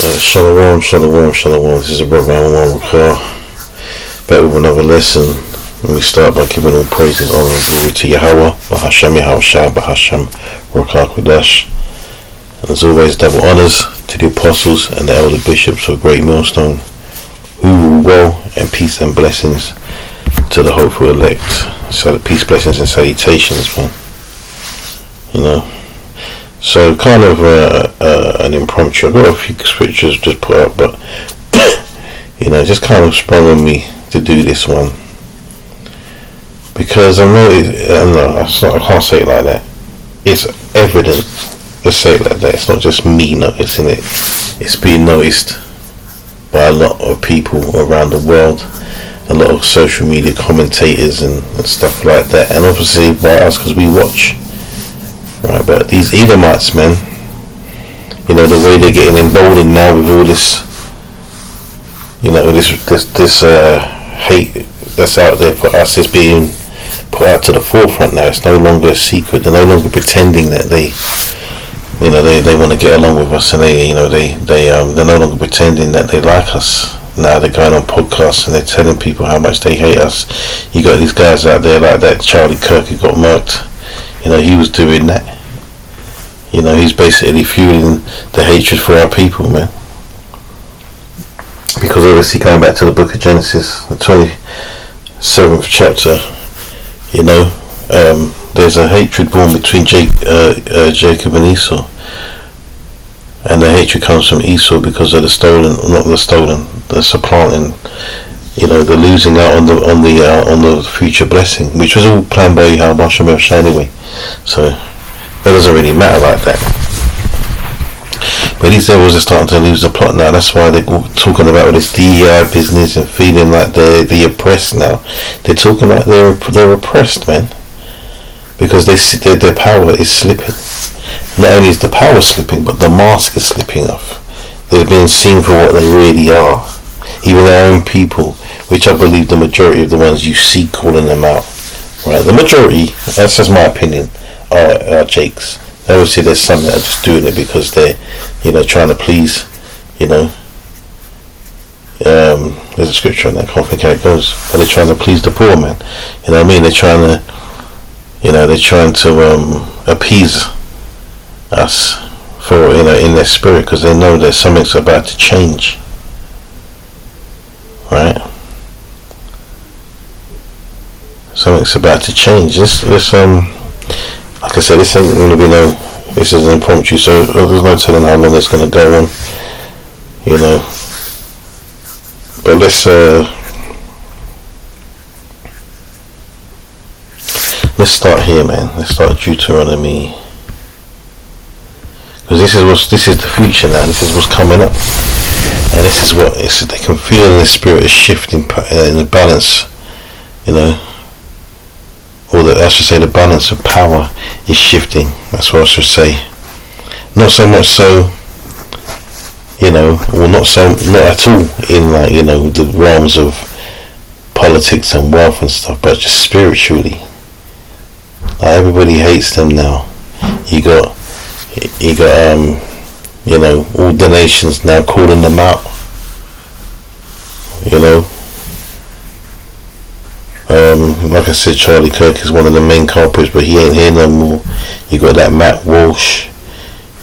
Shalom, shalom, shalom. This is a brother Aman Rakar, back with another lesson. And we start by giving all praises, honor, and glory to Yahweh, Bahashem Yahushua, Bahashem Rakar Kodash. And as always, double honors to the apostles and the elder bishops of Great Millstone, who rule well, and peace and blessings to the hopeful elect. So the peace, blessings, and salutations, man. You know. So kind of an impromptu. I've got a few scriptures just put up, but you know, just kind of sprung on me to do this one because I can't say it like that. It's evident. Let's say it like that. It's not just me noticing it. It's being noticed by a lot of people around the world, a lot of social media commentators and stuff like that, and obviously by us because we watch. Right, but these Edomites, man, you know, the way they're getting emboldened now with all this, you know, this hate that's out there for us is being put out to the forefront now. It's no longer a secret. They're no longer pretending that they want to get along with us, and they're no longer pretending that they like us. Now they're going on podcasts and they're telling people how much they hate us. You got these guys out there like that Charlie Kirk who got murked. You know, he was doing that. You know, he's basically fueling the hatred for our people, man. Because obviously, going back to the book of Genesis, the 27th chapter, you know, there's a hatred born between Jacob and Esau. And the hatred comes from Esau because of the supplanting, you know, the losing out on the future blessing, which was all planned by Yahweh anyway. So that doesn't really matter like that. But these devils are starting to lose the plot now. That's why they're talking about all this DEI business and feeling like they're the oppressed now. They're talking like they're oppressed, man, because their power is slipping. Not only is the power slipping, but the mask is slipping off. They're being seen for what they really are. Even their own people, which I believe the majority of the ones you see calling them out. Right, the majority, that's just my opinion, are jakes. Obviously there's some that are just doing it because they're, you know, trying to please, you know, there's a scripture on that, I can't think how it goes, but they're trying to please the poor man. You know what I mean? They're trying to appease us for, you know, in their spirit, because they know that something's about to change. Right? Something's about to change. This like I said, this ain't going to be this is an impromptu, so there's no telling how long it's going to go on, you know. But let's start here, man. Let's start Deuteronomy, because this is the future now. This is what's coming up, and this is what they can feel in the spirit is shifting in the balance, you know. Or I should say the balance of power is shifting. That's what I should say. Not so much so, you know, well not at all in, like, you know, the realms of politics and wealth and stuff, but just spiritually. Like, everybody hates them now. You got you know, all the nations now calling them out. You know. Like I said, Charlie Kirk is one of the main culprits, but he ain't here no more. You got that Matt Walsh.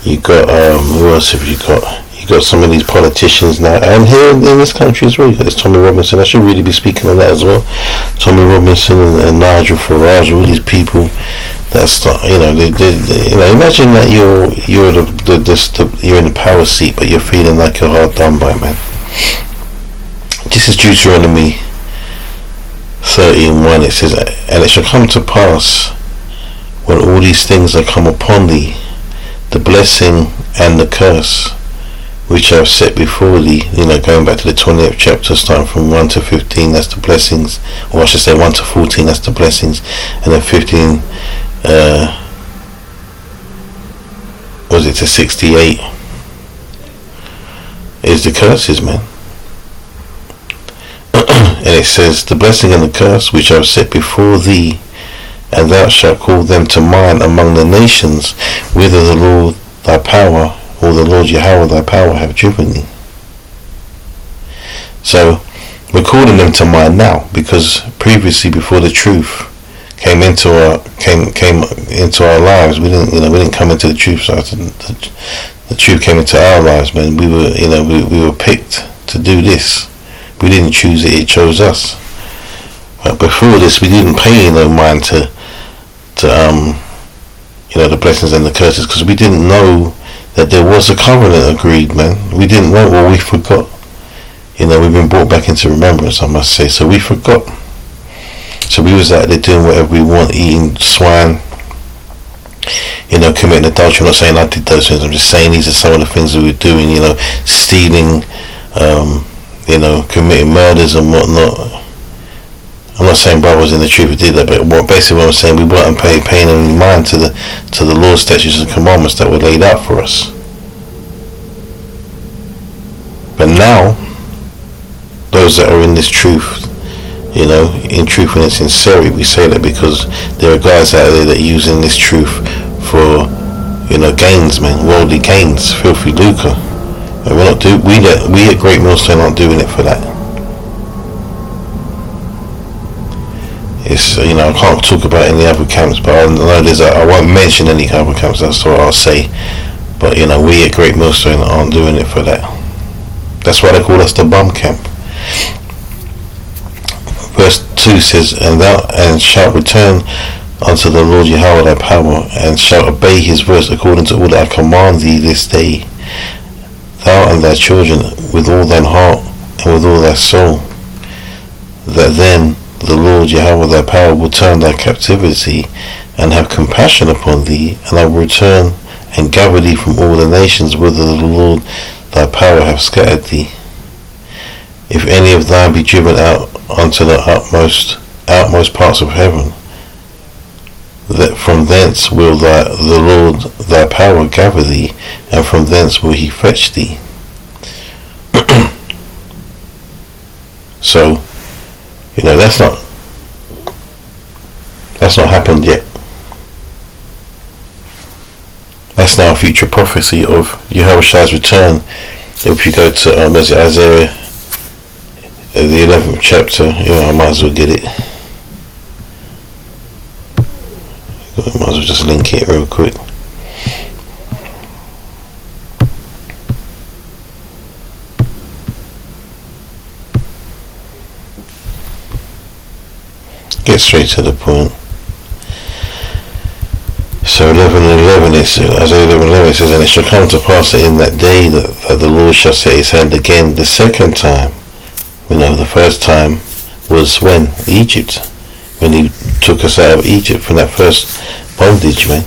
You got who else have you got? You got some of these politicians now, and here in this country as well. You got this Tommy Robinson. I should really be speaking on that as well. Tommy Robinson and Nigel Farage, all these people that start. You know, you know. Imagine that you're in the power seat, but you're feeling like you're hard done by, man. This is Deuteronomy 30:1. It says, and it shall come to pass when all these things are come upon thee, the blessing and the curse which I have set before thee. You know, going back to the 20th chapter, starting from 1 to 15, that's the blessings, or I should say 1 to 14, that's the blessings, and then 15 was it to 68 is the curses, man. And it says, the blessing and the curse which I have set before thee, and thou shalt call them to mind among the nations, whither the Lord thy power or the Lord Yahweh thy power have driven thee. So we're calling them to mind now, because previously, before the truth came into our lives, we didn't come into the truth. So the truth came into our lives, man. We were picked to do this. We didn't choose it; it chose us. But before this, we didn't pay no mind to the blessings and the curses, because we didn't know that there was a covenant agreed, man. We didn't know, or we forgot. We've been brought back into remembrance, I must say. So we forgot. So we was out there doing whatever we want, eating swine, committing adultery. I'm not saying I did those things. I'm just saying these are some of the things that we're doing. Stealing, committing murders and whatnot. I'm not saying brothers in the truth who did that, but basically what I'm saying, we weren't paying any mind to the law, statutes, and commandments that were laid out for us. But now, those that are in this truth, in truth and in sincerity, we say that because there are guys out there that are using this truth for, gains, man, worldly gains, filthy lucre. And we at Great Millstone aren't doing it for that. It's, I can't talk about any other camps, but I know I won't mention any other camps, that's what I'll say. But, we at Great Millstone aren't doing it for that. That's why they call us the bum camp. Verse 2 says, and thou shalt return unto the Lord Yahweh thy power, and shalt obey his voice according to all that I command thee this day, thou and thy children, with all thine heart and with all thy soul, that then the Lord Yahweh thy power will turn thy captivity and have compassion upon thee, and I will return and gather thee from all the nations whither the Lord thy power hath scattered thee. If any of thine be driven out unto the outmost parts of heaven, that from thence will the Lord thy power gather thee, and from thence will he fetch thee. So, that's not happened yet. That's now a future prophecy of Yahweh's return. If you go to Isaiah, the 11th chapter, I might as well get it. I might as well just link it real quick. Get straight to the point. So 11:11, Isaiah 11:11 says, and it shall come to pass that in that day that the Lord shall set his hand again the second time. The first time was when? Egypt. When he took us out of Egypt from that first bondage, man.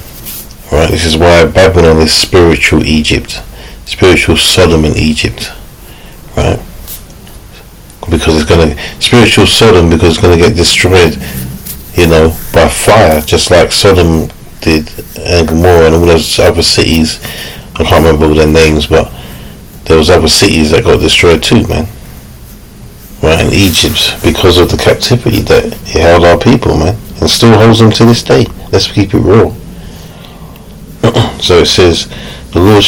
Right? This is why Babylon is spiritual Egypt. Spiritual Sodom in Egypt. Right? Because spiritual Sodom, because it's going to get destroyed, by fire, just like Sodom did, and Gomorrah and all those other cities. I can't remember all their names, but there was other cities that got destroyed too, man. Right, in Egypt, because of the captivity that it held our people, man, and still holds them to this day. Let's keep it real. So it says, the Lord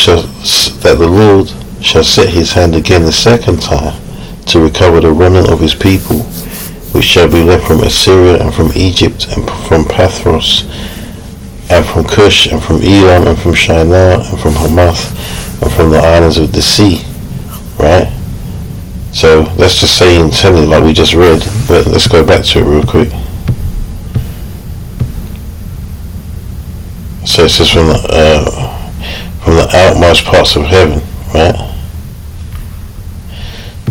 shall set his hand again the second time to recover the remnant of his people, which shall be left from Assyria and from Egypt and from Pathros and from Cush and from Edom and from Shinar and from Hamath and from the islands of the sea. Right? So let's just say and tell it like we just read, but let's go back to it real quick. So it says from the outmost parts of heaven, right?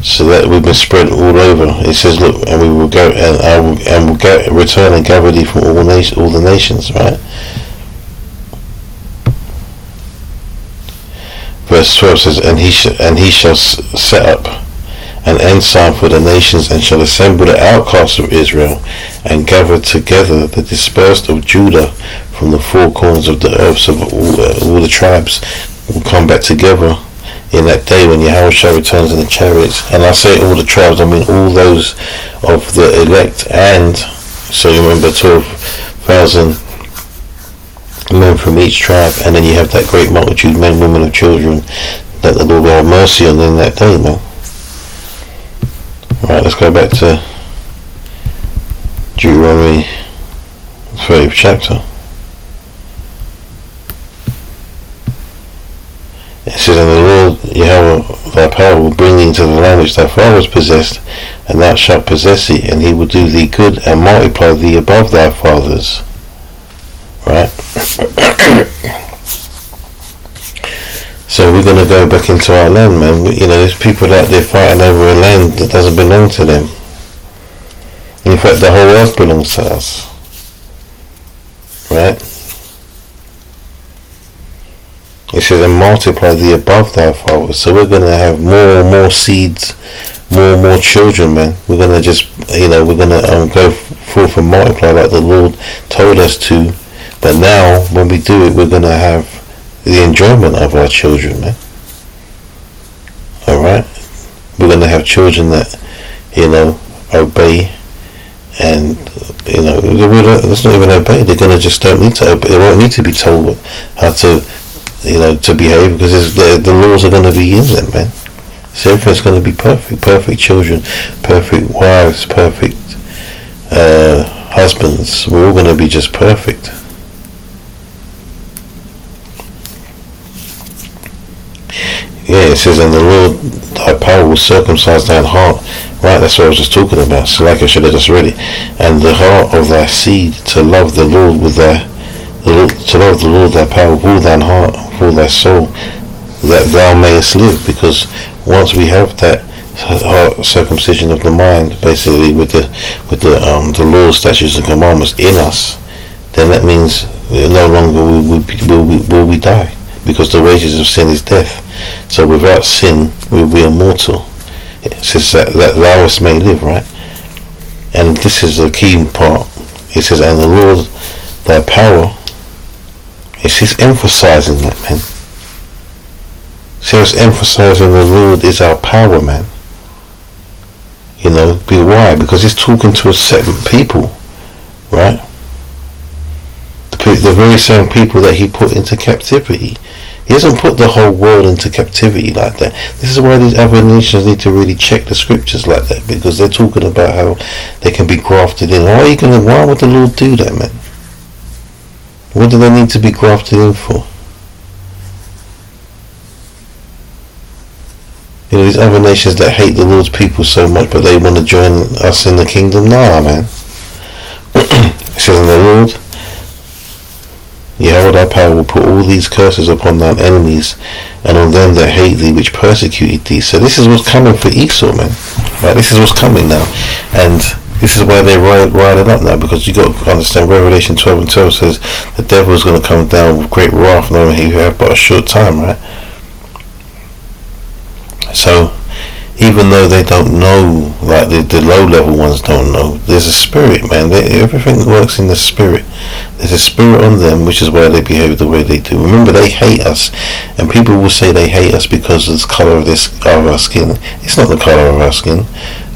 So that we've been spread all over. It says, look, and we will go, and I will return and gather thee from all the nations, right? Verse 12 says, and he shall set up an ensign for the nations, and shall assemble the outcasts of Israel, and gather together the dispersed of Judah from the four corners of the earth. So all the tribes will come back together in that day when Yahweh returns in the chariots. And I say all the tribes, I mean all those of the elect. And so you remember 12,000 men from each tribe, and then you have that great multitude, men, women, and children, that the Lord will have mercy on in that day, man. Right, let's go back to Deuteronomy 30th chapter. It says, and the Lord Yahweh thy power will bring thee into the land which thy fathers possessed, and thou shalt possess it, and he will do thee good and multiply thee above thy fathers. Right? So we're going to go back into our land, man. You know, there's people out there fighting over a land that doesn't belong to them. In fact, the whole earth belongs to us. Right? It says, and multiply thee above thy fathers. So we're going to have more and more seeds, more and more children, man. We're going to just, you know, we're going to go forth and multiply like the Lord told us to. But now, when we do it, we're going to have the enjoyment of our children, man. Alright? We're going to have children that, you know, obey, and, you know, let's not even obey. They're going to just don't need to obey. They won't need to be told how to, you know, to behave, because the laws are going to be in them, man. So everything's going to be perfect. Perfect children, perfect wives, perfect husbands. We're all going to be just perfect. Yeah, it says, and the Lord thy power will circumcise thine heart. Right, that's what I was just talking about. So like I should have just read it. And the heart of thy seed to love the Lord with to love the Lord thy power with all thine heart, with all thy soul, that thou mayest live. Because once we have that heart circumcision of the mind, basically with the laws, statutes, and commandments in us, then that means no longer will we die, because the wages of sin is death. So without sin, we'll be immortal. It says that thou may live, right? And this is the key part. It says, and the Lord thy power. It's emphasizing that, man. So it's emphasizing the Lord is our power, man. You know, why? Because he's talking to a set of people, right? The very same people that he put into captivity. He doesn't put the whole world into captivity like that. This is why these other nations need to really check the scriptures like that, because they're talking about how they can be grafted in. Why would the Lord do that, man? What do they need to be grafted in for? You know, these other nations that hate the Lord's people so much, but they want to join us in the kingdom. Nah, man. It says, in the Lord Yahweh thy power will put all these curses upon thine enemies, and on them that hate thee, which persecuted thee. So this is what's coming for Esau, man. Right? This is what's coming now. And this is why they're riding up now, because you got to understand, Revelation 12 and 12 says the devil is going to come down with great wrath, knowing he have but a short time, right? So even though they don't know, like the low level ones don't know, there's a spirit, man. Everything works in the spirit. There's a spirit on them, which is why they behave the way they do. Remember, they hate us, and people will say they hate us because of the color of our skin. It's not the color of our skin.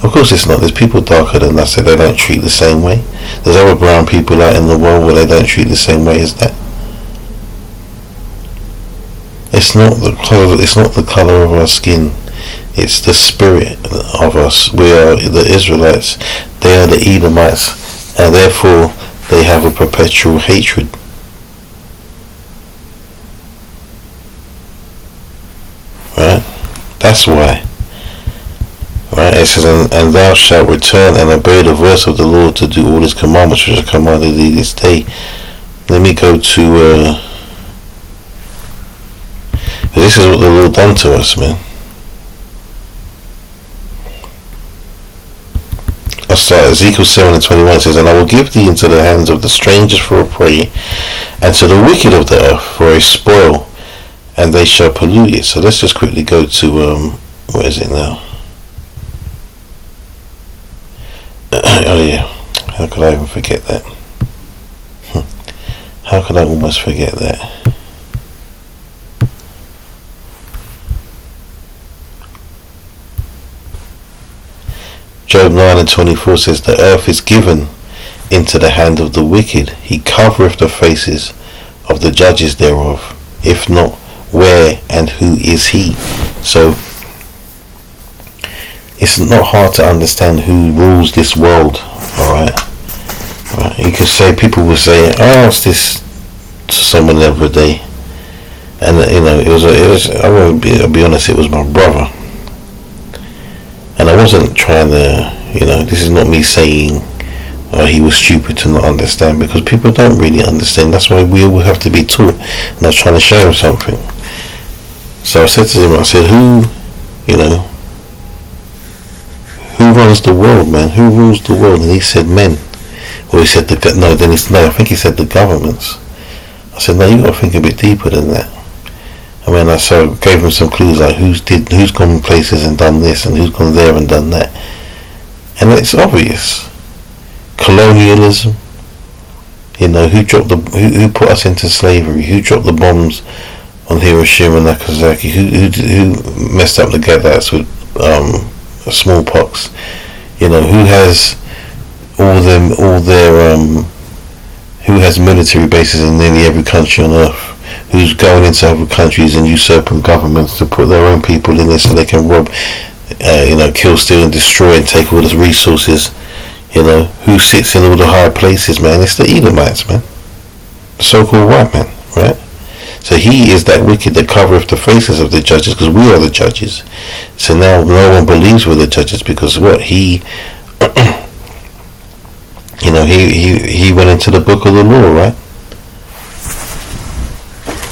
Of course it's not. There's people darker than us that they don't treat the same way. There's other brown people out in the world where they don't treat the same way as that. It's not the color. It's not the color of our skin. It's the spirit of us. We are the Israelites. They are the Edomites, and therefore they have a perpetual hatred. Right? That's why. Right? It says, and thou shalt return and obey the voice of the Lord to do all his commandments which are commanded thee this day. Let me go to this is what the Lord done to us, man. I'll start Ezekiel 7 and 21. Says, and I will give thee into the hands of the strangers for a prey, and to the wicked of the earth for a spoil, and they shall pollute it. So let's just quickly go to where is it now? Oh yeah, how could I even forget that? How could I almost forget that? Job 9 and 24 says, the earth is given into the hand of the wicked. He covereth the faces of the judges thereof? If not, where and who is he? So it's not hard to understand who rules this world. Alright. You could say, people will say, I asked this to someone the other day, and it was I'll be honest, it was my brother, and I wasn't trying to, this is not me saying he was stupid to not understand, because people don't really understand. That's why we all have to be taught. And I was trying to show him something. So I said to him, I said, who runs the world, man? Who rules the world? And he said, men. Or he said, I think he said the governments. I said, no, you got to think a bit deeper than that. I mean, I gave him some clues, like who's gone places and done this, and who's gone there and done that. And it's obvious. Colonialism, who put us into slavery, who dropped the bombs on Hiroshima and Nagasaki, who messed up the Gadites with smallpox, who has who has military bases in nearly every country on earth, who's going into other countries and usurping governments to put their own people in there so they can rob, kill, steal and destroy and take all the resources. Who sits in all the high places, man? It's the Edomites, man. So-called white man, right? So he is that wicked that covereth the faces of the judges, because we are the judges. So now no one believes we're the judges, because what? He went into the book of the law, right?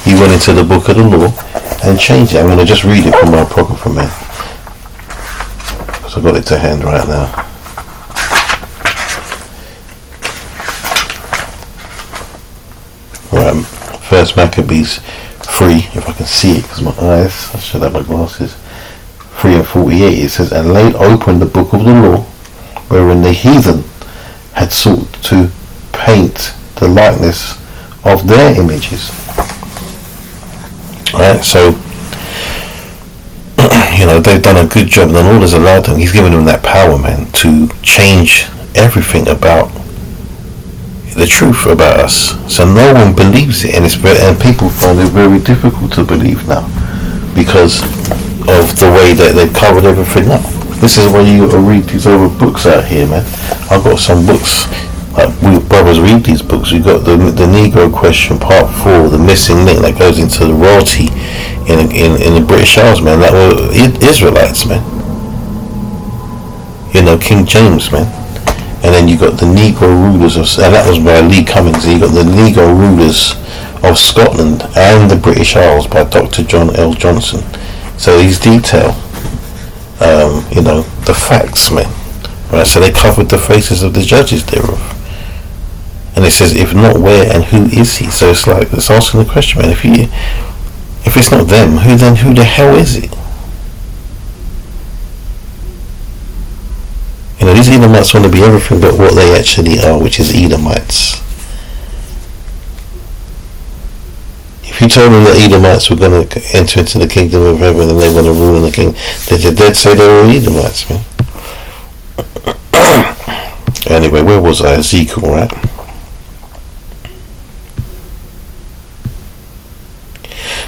He went into the book of the law and changed it. I'm going to just read it from my apocrypha, man, because I've got it to hand right now. Right, First Maccabees 3, if I can see it, because my eyes, I should have my glasses. 3:48, it says, and laid open the book of the law, wherein the heathen had sought to paint the likeness of their images. Right, so they've done a good job, and the Lord has allowed them. He's given them that power, man, to change everything about the truth about us. So no one believes it, and people find it very difficult to believe now, because of the way that they've covered everything up. This is why you gotta read these other books out here, man. I've got some books, like we brothers read these books. We've got the Negro Question Part 4, the missing link that goes into the royalty in the British Isles, man. That were Israelites, man. King James, man. And then you got the Negro rulers and that was by Lee Cummings. And you got the Negro rulers of Scotland and the British Isles by Dr. John L. Johnson. So these detail, the facts, man. Right, so they covered the faces of the judges thereof. And it says, if not, where and who is he? So it's like, it's asking the question, man, if it's not them, who the hell is it? These Edomites want to be everything but what they actually are, which is Edomites. If you told them that Edomites were going to enter into the kingdom of heaven and they want to rule in the kingdom, they'd say they were Edomites, man. Anyway, where was I? Ezekiel, right?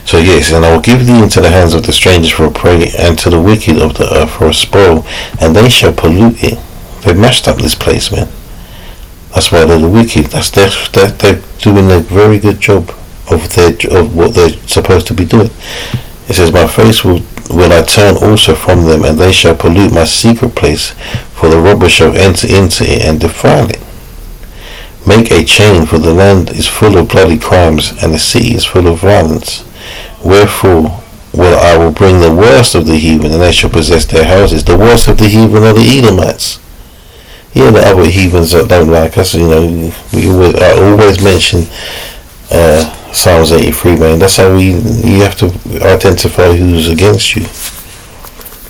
So yes, and I will give thee into the hands of the strangers for a prey, and to the wicked of the earth for a spoil, and they shall pollute it. They've mashed up this place, man. That's why they're the wicked. They're doing a very good job of what they're supposed to be doing. It says, my face will I turn also from them, and they shall pollute my secret place, for the robber shall enter into it and defile it. Make a chain, for the land is full of bloody crimes, and the city is full of violence. Wherefore I will bring the worst of the heathen, and they shall possess their houses. The worst of the heathen are the Edomites. Yeah, the other heathens that don't like us, I always mention Psalms 83, man. That's how you have to identify who's against you.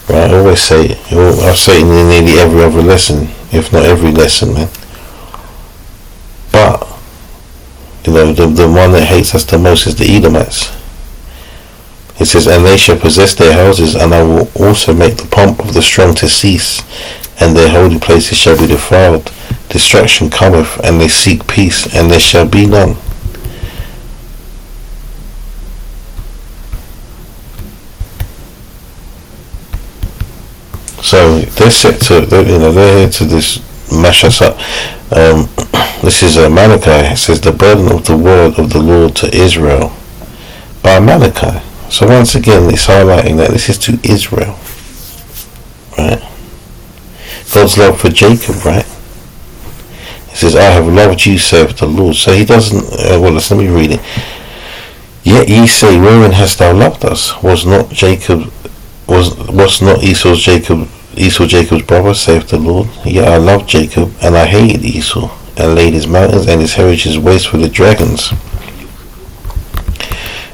Right, I always say it. I say it in nearly every other lesson, if not every lesson, man. But, the one that hates us the most is the Edomites. It says, and they shall possess their houses, and I will also make the pomp of the strong to cease, and their holy places shall be defiled. Destruction cometh, and they seek peace, and there shall be none. So they're set to, they're here to this mash us up. This is Malachi. It says the burden of the word of the Lord to Israel by Malachi. So once again, it's highlighting that this is to Israel, right? God's love for Jacob, right? It says, "I have loved you," saith the Lord. So he doesn't. Let me read it. Yet ye say, "Wherein hast thou loved us? Was not Esau Jacob's brother, saith the Lord? Yet I loved Jacob, and I hated Esau, and laid his mountains and his heritage waste for the dragons.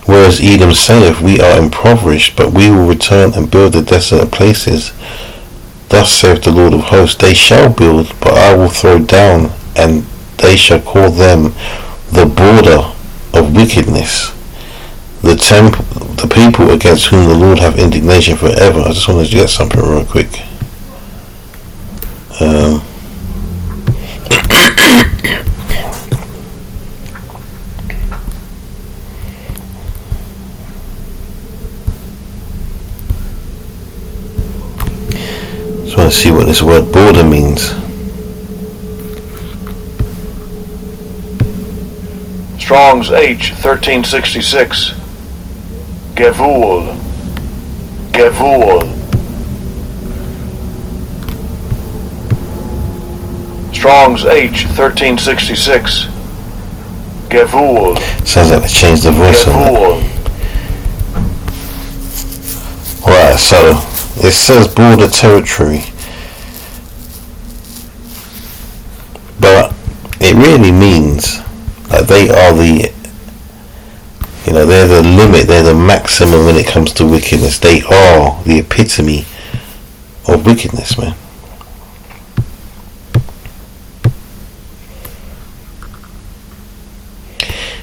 Whereas Edom saith, We are impoverished, but we will return and build the desolate places. Thus saith the Lord of hosts, They shall build, but I will throw down, and they shall call them the border of wickedness, the people against whom the Lord have indignation forever." I just wanted to get something real quick. Just want to see what this word border means. Strong's H 1366. Gevul. Strong's H 1366. Gevul. Sounds like they changed the voice on it. Right, so it says border territory, but it really means that they are they're the limit, they're the maximum when it comes to wickedness. They are the epitome of wickedness, man.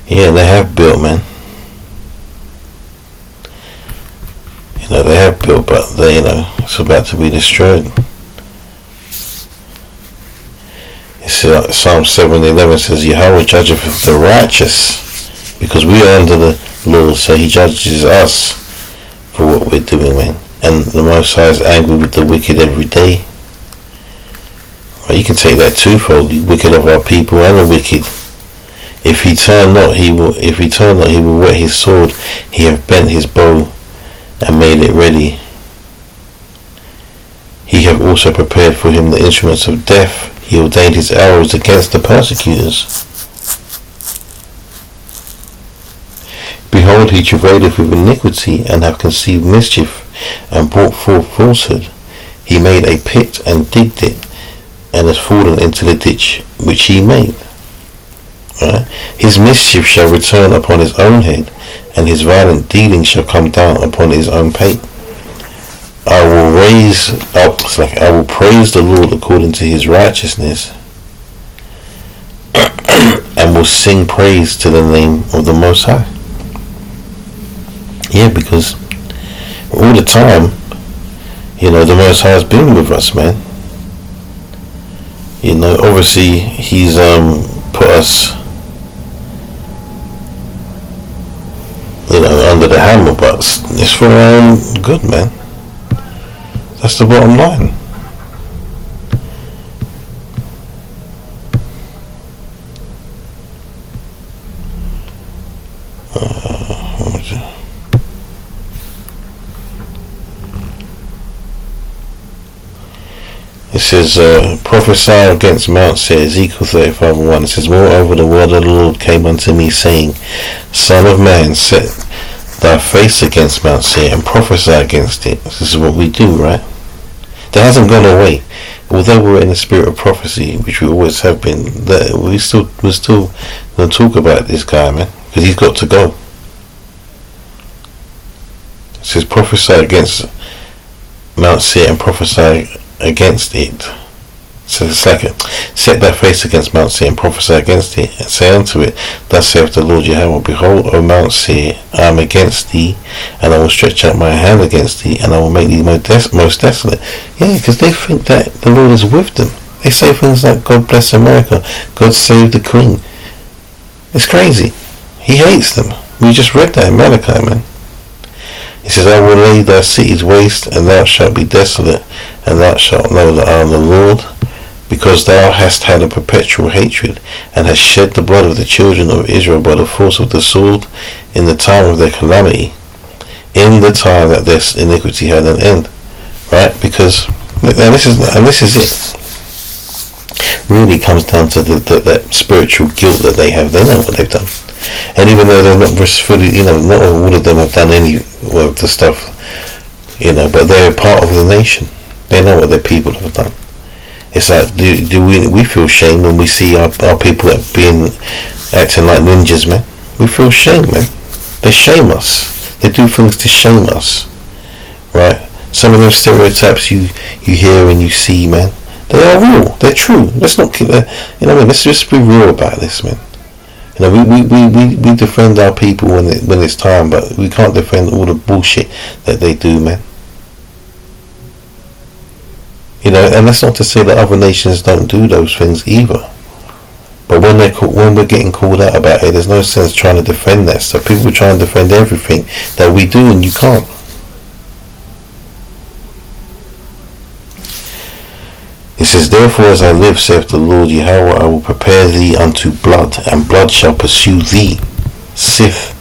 Yeah, they have built, man. They have built, but it's about to be destroyed. It's Psalm 7:11 says, Yahweh judgeth the righteous, because we are under the law, so he judges us for what we're doing, man. And the Most High is angry with the wicked every day. Well, you can take that twofold, the wicked of our people and the wicked. If he turn not, he will whet his sword. He hath bent his bow and made it ready. He hath also prepared for him the instruments of death. He ordained his arrows against the persecutors. Behold, he travaileth with iniquity, and hath conceived mischief, and brought forth falsehood. He made a pit and digged it, and has fallen into the ditch which he made. Right? His mischief shall return upon his own head, and his violent dealing shall come down upon his own pate. I will praise the Lord according to his righteousness, and will sing praise to the name of the Most High. Yeah, because all the time, the Most High has been with us, man. Obviously he's put us under the hammer, but it's for our own good, man. That's the bottom line. It says, prophesy against Mount Seir, Ezekiel 35:1. It says, moreover the word of the Lord came unto me, saying, Son of man, set thy face against Mount Seir and prophesy against it. This is what we do, right? That hasn't gone away. Although we're in the spirit of prophecy, which we always have been, we're still going to talk about this guy, man, because he's got to go. It says, prophesy against Mount Seir and prophesy against it. So it's like set thy face against Mount Seir and prophesy against it, and say unto it, Thus saith the Lord Yahweh, Behold, O Mount Seir, I am against thee, and I will stretch out my hand against thee, and I will make thee most desolate. Yeah, because they think that the Lord is with them. They say things like, God bless America, God save the Queen. It's crazy. He hates them. We just read that in Malachi, man. It says, I will lay thy cities waste, and thou shalt be desolate, and thou shalt know that I am the Lord, because thou hast had a perpetual hatred, and hast shed the blood of the children of Israel by the force of the sword in the time of their calamity, in the time that their iniquity had an end. Right? Because, and this is it. Really comes down to that spiritual guilt that they have. They know what they've done. And even though they're not fully, not all of them have done any of the stuff, but they're part of the nation. They know what their people have done. It's like, do we feel shame when we see our people acting like ninjas, man? We feel shame, man. They shame us. They do things to shame us, right? Some of those stereotypes you hear and you see, man, they are real. They're true. Let's not keep that. Let's just be real about this, man. We defend our people when it's time, but we can't defend all the bullshit that they do, man. And that's not to say that other nations don't do those things either. But when we're getting called out about it, there's no sense trying to defend that stuff. People try and defend everything that we do, and you can't. It says, therefore as I live, saith the Lord Yahweh, I will prepare thee unto blood, and blood shall pursue thee. Sith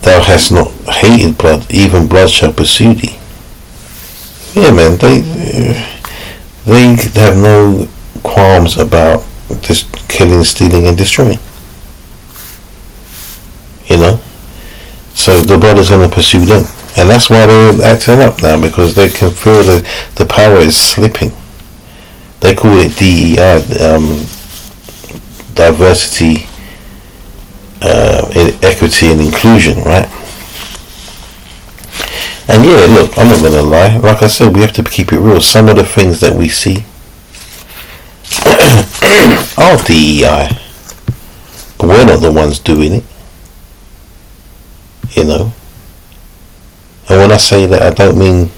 thou hast not hated blood, even blood shall pursue thee. Yeah, man, they have no qualms about just killing, stealing, and destroying. So the blood is going to pursue them, and that's why they're acting up now, because they can feel the power is slipping. They call it DEI, diversity, equity, and inclusion, right? And yeah, look, I'm not going to lie. Like I said, we have to keep it real. Some of the things that we see are DEI, but we're not the ones doing it. And when I say that, I don't mean,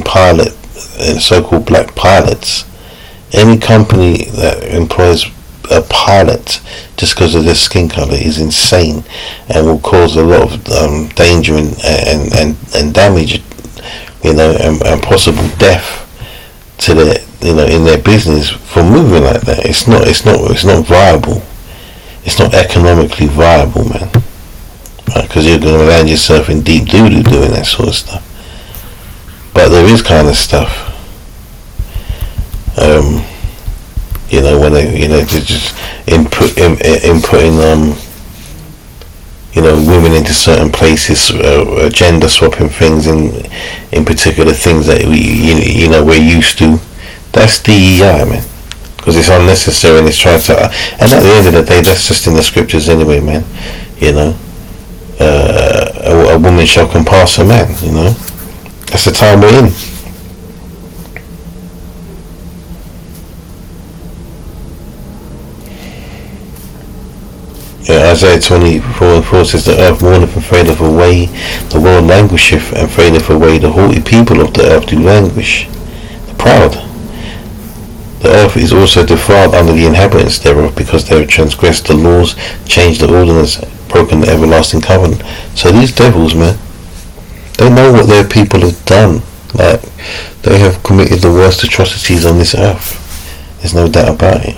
pilot and so-called black pilots. Any company that employs a pilot just because of their skin color is insane and will cause a lot of danger and damage, and possible death to their, in their business for moving like that. It's not viable. It's not economically viable, man. Because you're going to land yourself in deep doo-doo doing that sort of stuff. But there is kind of stuff, when they just inputting women into certain places, gender swapping things in particular things that we're used to. That's DEI, man, because it's unnecessary and it's trying to. And at the end of the day, that's just in the scriptures anyway, man. A woman shall compass a man. That's the time we're in. Isaiah 24:4 says, the earth mourneth and fadeth away, the world languisheth and fadeth away, the haughty people of the earth do languish, the proud. The earth is also defiled under the inhabitants thereof, because they have transgressed the laws, changed the ordinance, broken the everlasting covenant. So these devils, man, they know what their people have done. Like, they have committed the worst atrocities on this earth. There's no doubt about it.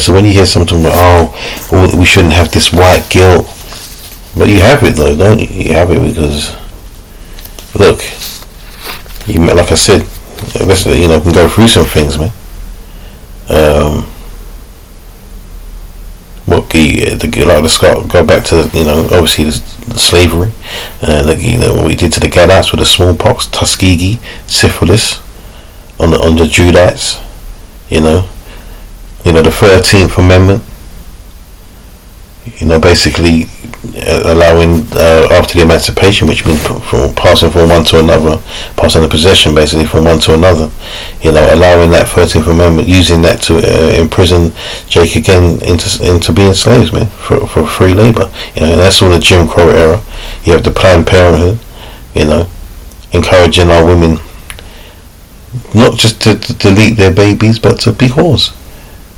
So when you hear something about, we shouldn't have this white guilt, but you have it though, don't you? You have it because, look, like I said, can go through some things, man. Let's go back to obviously the slavery, what we did to the Gadites with the smallpox, Tuskegee, syphilis, on the Judites, the 13th Amendment, basically allowing after the emancipation, which means from passing from one to another, passing the possession basically from one to another, allowing that 13th Amendment, using that to imprison Jake again into being slaves, man, for free labor. And that's all the Jim Crow era. You have the Planned Parenthood, encouraging our women not just to delete their babies, but to be whores.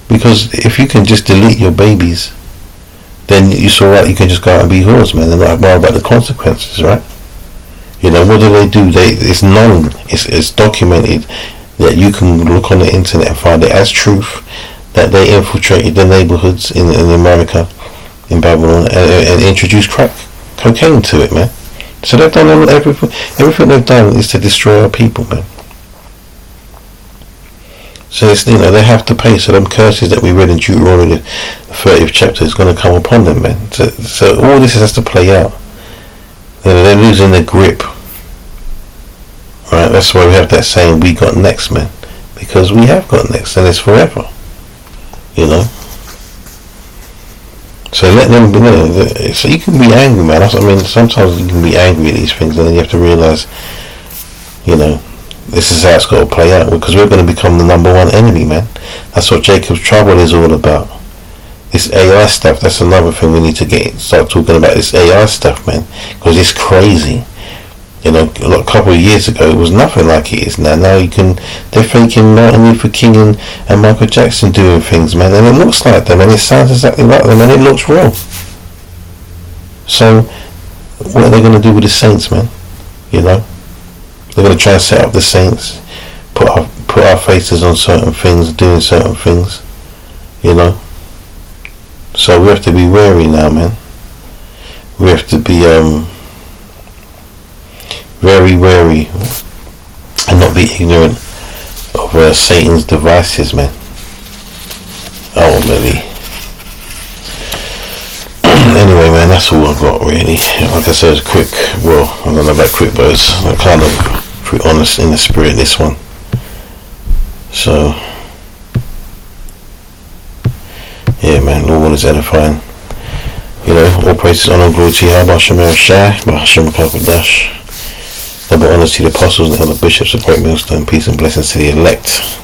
Because if you can just delete your babies, then it's alright, you can just go out and be whores, man, and not worry about the consequences, right? You know, what do? It's known, it's documented that you can look on the internet and find it as truth that they infiltrated the neighborhoods in America, in Babylon, and introduced crack cocaine to it, man. So they've done everything they've done is to destroy our people, man. So it's, you know, they have to pay. So them curses that we read in Deuteronomy, the 30th chapter, is going to come upon them, man. So all this has to play out. You know, they're losing their grip. Right? That's why we have that saying, "We got next, man," because we have got next, and it's forever. You know. So let them, you know. So you can be angry, man. I mean, sometimes you can be angry at these things, and then you have to realize, you know, this is how it's got to play out, because we're going to become the number one enemy, man. That's what Jacob's trouble is all about. This AI stuff, that's another thing we need to start talking about, this AI stuff, man, because it's crazy. You know, a couple of years ago, it was nothing like it is now. Now they're faking Martin Luther King and Michael Jackson doing things, man, and it looks like them, and it sounds exactly like them, and it looks real. So, what are they going to do with the saints, man? You know? They're going to try and set up the saints, put our faces on certain things, doing certain things, you know. So we have to be wary now, man. We have to be very wary and not be ignorant of Satan's devices, man. Ultimately. Anyway, man, that's all I've got, really. Like I said, quick. Well, I don't know about quick, but it's kind of pretty honest in the spirit, this one. So, yeah, man, all is edifying. You know, all praises, honor, and glory to Yahweh, Hashem Shai, Hashem Kodash. Double honors to the apostles and other bishops of Great Millstone. Peace and blessings to the elect.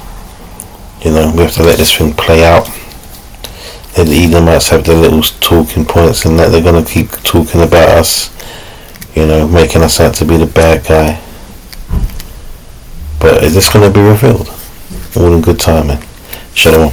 You know, we have to let this thing play out. Let the Edomites have their little talking points, and that they're going to keep talking about us. You know, making us out to be the bad guy. But is this going to be revealed? All in good time, man. Shalom.